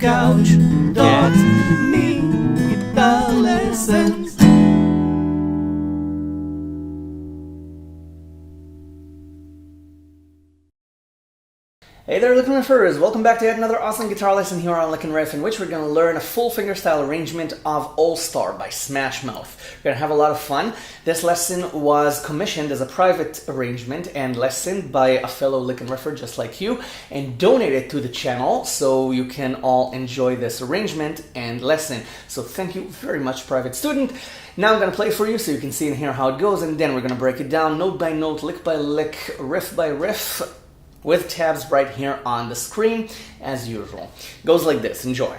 couch. Get me guitar lessons. Hey there, LickNRiffers! Welcome back to yet another awesome guitar lesson here on LickNRiff, in which we're going to learn a full fingerstyle arrangement of All Star by Smash Mouth. We're going to have a lot of fun. This lesson was commissioned as a private arrangement and lesson by a fellow LickNRiffer just like you, and donated to the channel so you can all enjoy this arrangement and lesson. So thank you very much, private student. Now I'm going to play for you so you can see and hear how it goes, and then we're going to break it down note by note, lick by lick, riff by riff, with tabs right here on the screen, as usual. Goes like this. Enjoy.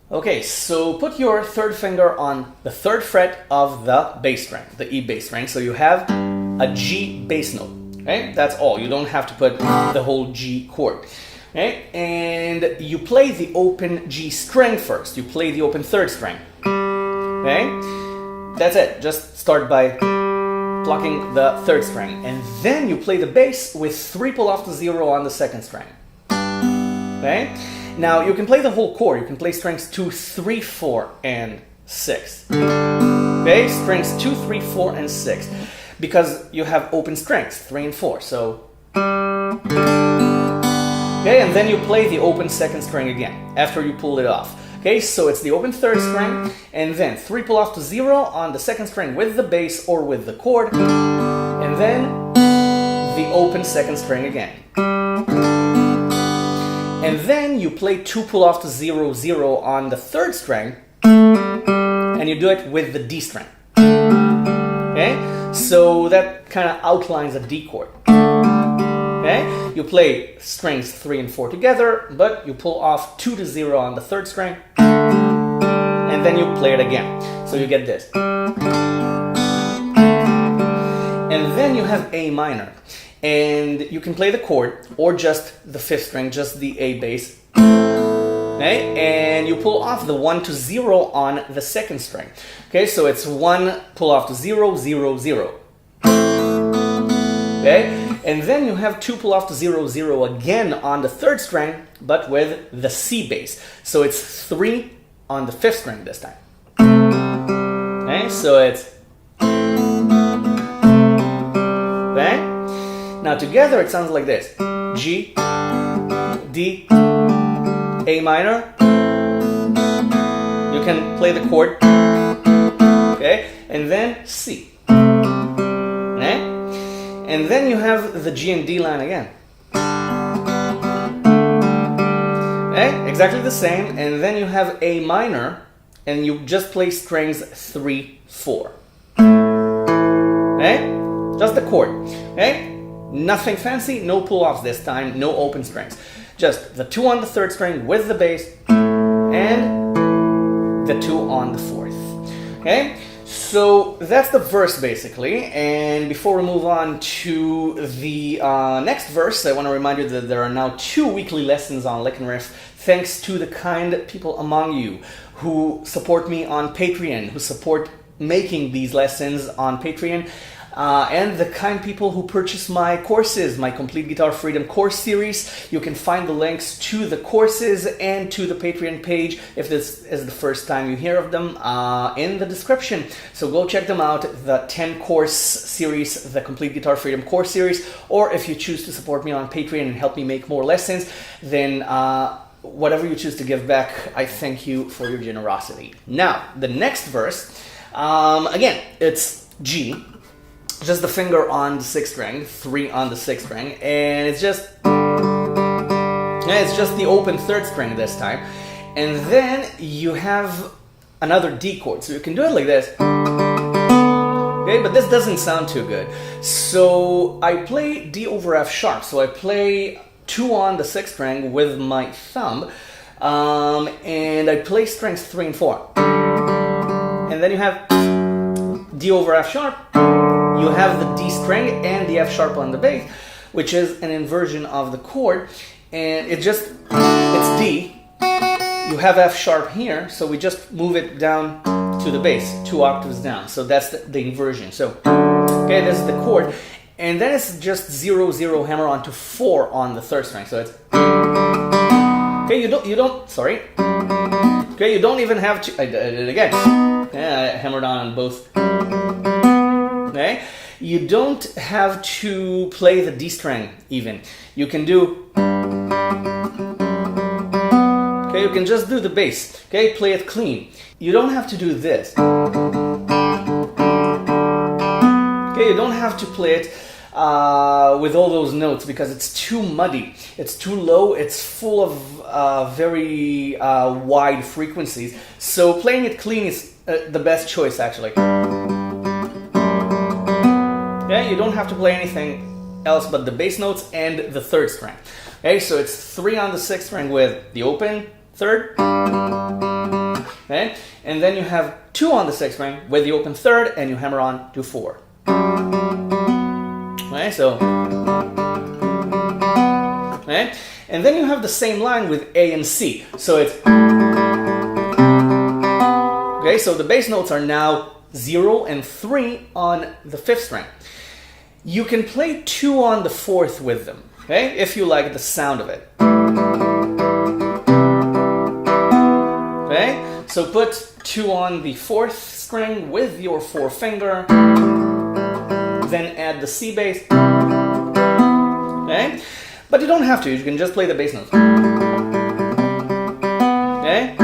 Okay, so put your third finger on the third fret of the bass string, the E bass string. So you have a G bass note, right? That's all. You don't have to put the whole G chord, right? And you play the open G string first. You play the open third string, okay? That's it. Just start by plucking the third string. And then you play the bass with 3 pull off to 0 on the second string, okay? Now, you can play the whole chord. You can play strings 2, 3, 4, and 6. Okay, strings 2, 3, 4, and 6. Because you have open strings, 3 and 4. So, okay, and then you play the open second string again, after you pull it off. Okay, so it's the open third string, and then 3 pull off to 0 on the second string with the bass or with the chord, and then the open second string again. And then you play 2 pull off to 0, 0 on the third string, and you do it with the D string. Okay, so that kind of outlines a D chord. Okay, you play strings 3 and 4 together, but you pull off 2 to 0 on the third string, and then you play it again. So you get this. And then you have A minor. And you can play the chord or just the fifth string, just the A bass. Okay? And you pull off the 1 to 0 on the second string. Okay, so it's 1 pull off to 0, 0, 0. Okay? And then you have 2 pull off to 0, 0 again on the third string, but with the C bass. So it's 3 on the fifth string this time. Okay, so it's, okay? Now together it sounds like this. G, D, A minor. You can play the chord, okay? And then C, okay? And then you have the G and D line again. Okay? Exactly the same. And then you have A minor, and you just play strings 3, 4. Okay? Just the chord, okay? Nothing fancy, no pull-offs this time, no open strings. Just the 2 on the third string with the bass and the 2 on the fourth. Okay, so that's the verse basically. And before we move on to the next verse, I want to remind you that there are now 2 weekly lessons on LickNRiff, thanks to the kind people among you who support me on Patreon, who support making these lessons on Patreon. And the kind people who purchase my courses, my Complete Guitar Freedom course series. You can find the links to the courses and to the Patreon page, if this is the first time you hear of them, in the description. So go check them out, the 10 course series, the Complete Guitar Freedom course series, or if you choose to support me on Patreon and help me make more lessons, then whatever you choose to give back, I thank you for your generosity. Now, the next verse, again, it's G, just the finger on the 6th string, 3 on the 6th string, and it's just the open 3rd string this time. And then you have another D chord, so you can do it like this. Okay, but this doesn't sound too good. So I play D over F sharp, so I play 2 on the 6th string with my thumb, and I play strings 3 and 4. And then you have D over F sharp, you have the D string and the F sharp on the bass, which is an inversion of the chord, and it's D. You have F sharp here, so we just move it down to the bass, 2 octaves down. So that's the inversion. So, okay, this is the chord. And then it's just 0, 0 hammer onto 4 on the 3rd string. So it's, okay, you don't even have to, I did it again. Yeah, I hammered on both. Okay, you don't have to play the D string even. You can do, okay, you can just do the bass. Okay, play it clean. You don't have to do this. Okay, you don't have to play it with all those notes because it's too muddy. It's too low. It's full of very wide frequencies. So playing it clean is the best choice, actually. Yeah, you don't have to play anything else but the bass notes and the 3rd string. Okay, so it's 3 on the 6th string with the open 3rd. Okay, and then you have 2 on the 6th string with the open 3rd, and you hammer on to 4. Okay, so, okay, and then you have the same line with A and C. So it's, okay, so the bass notes are now 0 and 3 on the 5th string. You can play 2 on the 4th with them, okay, if you like the sound of it. Okay, so put 2 on the 4th string with your 4-finger, then add the C bass. Okay, but you don't have to, you can just play the bass notes. Okay,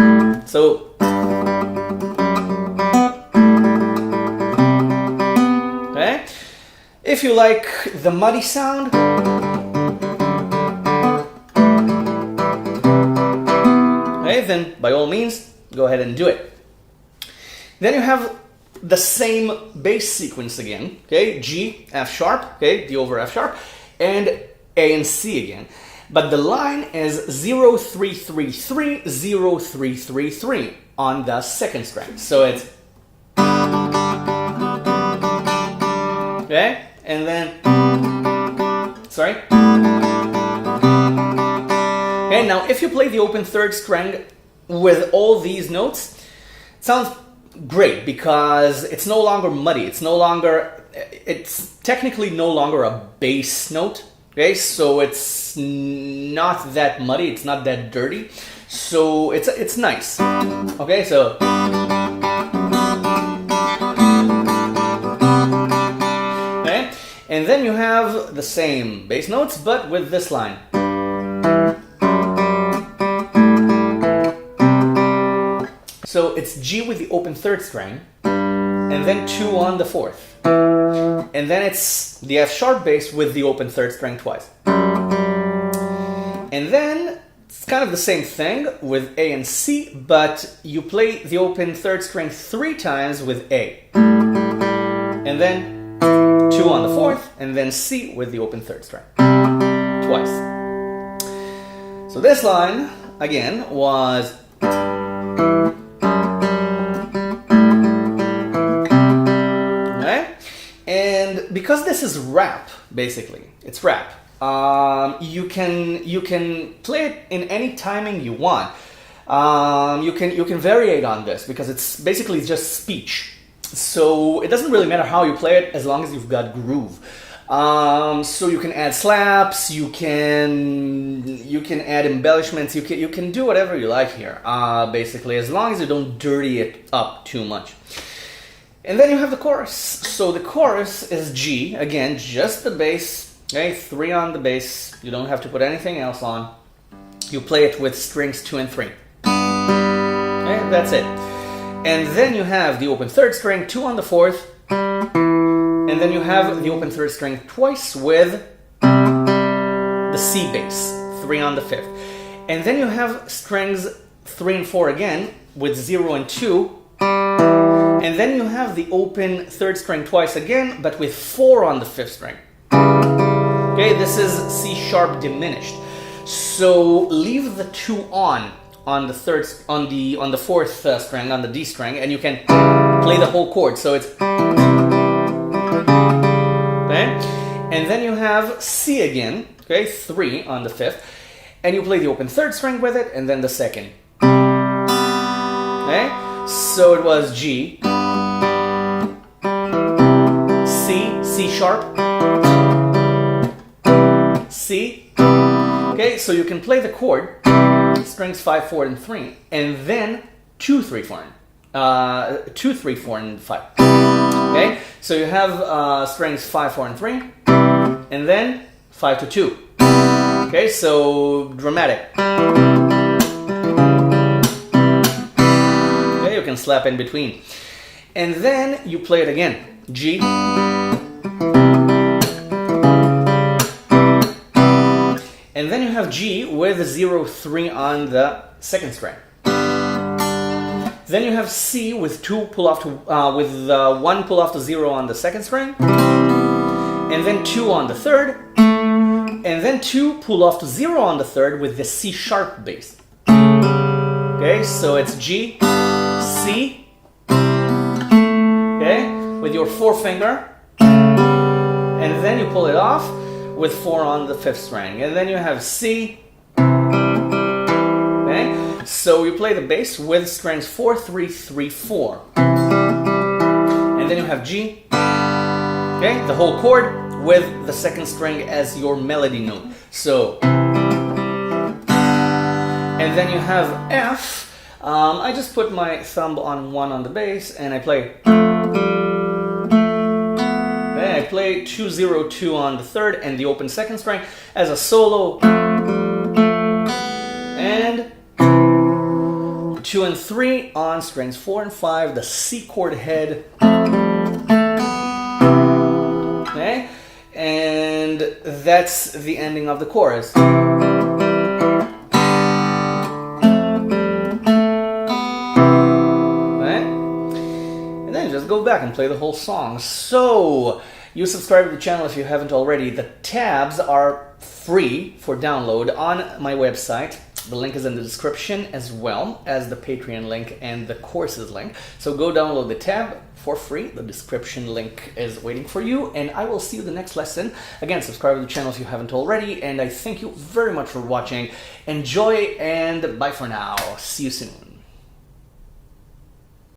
so, okay, if you like the muddy sound, okay, then by all means, go ahead and do it. Then you have the same bass sequence again, okay, G, F sharp, okay, D over F sharp, and A and C again. But the line is 0, 3, 3, 3, 0, 3, 3, 3 on the 2nd string. So it's, okay, and then, sorry. Okay, now if you play the open 3rd string with all these notes, it sounds great because it's no longer muddy. It's technically no longer a bass note. Okay, so it's not that muddy. It's not that dirty. So it's nice. Okay, so. Okay, and then you have the same bass notes, but with this line. So it's G with the open 3rd string, and then 2 on the 4th. And then it's the F sharp bass with the open 3rd string twice. And then it's kind of the same thing with A and C, but you play the open 3rd string 3 times with A. And then 2 on the 4th, and then C with the open 3rd string. Twice. So this line, again, was... Because this is rap, basically, it's rap. You can play it in any timing you want. You can variate on this because it's basically just speech. So it doesn't really matter how you play it as long as you've got groove. So you can add slaps, you can add embellishments, you can do whatever you like here. Basically, as long as you don't dirty it up too much. And then you have the chorus. So the chorus is G, again, just the bass, okay, 3 on the bass, you don't have to put anything else on. you play it with strings 2 and 3. Okay, that's it. And then you have the open third string, 2 on the 4th, and then you have the open third string twice with the C bass, 3 on the 5th. And then you have strings 3 and 4 again with 0 and 2. And then you have the open third string twice again, but with 4 on the 5th string. Okay, this is C sharp diminished. So leave the 2 on the third, on the 4th string, on the D string, and you can play the whole chord. So it's okay, and then you have C again. Okay, 3 on the 5th, and you play the open third string with it, and then the second. Okay, so it was G, C, C sharp, C. Okay, so you can play the chord, strings 5, 4, and 3, and then 2, 3, 4, 2, 3, 4, and 5. Okay, so you have strings 5, 4, and 3, and then 5 to 2. Okay, so dramatic. Okay, you can slap in between. And then you play it again. G. And then you have G with 0, 3 on the 2nd string. Then you have C with 2 pull off to, with 1 pull off to 0 on the 2nd string. And then 2 on the 3rd. And then 2 pull off to 0 on the 3rd with the C sharp bass. Okay, so it's G, C, okay, with your 4-finger, and then you pull it off with 4 on the 5th string, and then you have C. Okay, so you play the bass with strings 4, 3, 3, 4, and then you have G. Okay, the whole chord with the 2nd string as your melody note. So, and then you have F. I just put my thumb on 1 on the bass and I play. Okay, I play 2, 0, 2 on the 3rd and the open 2nd string as a solo. And 2 and 3 on strings 4 and 5, the C chord head. Okay, and that's the ending of the chorus. Okay, and then just go back and play the whole song. So, you subscribe to the channel if you haven't already. The tabs are free for download on my website. The link is in the description, as well as the Patreon link and the courses link. So go download the tab for free. The description link is waiting for you, and I will see you the next lesson. Again, subscribe to the channel if you haven't already, and I thank you very much for watching. Enjoy, and bye for now. See you soon.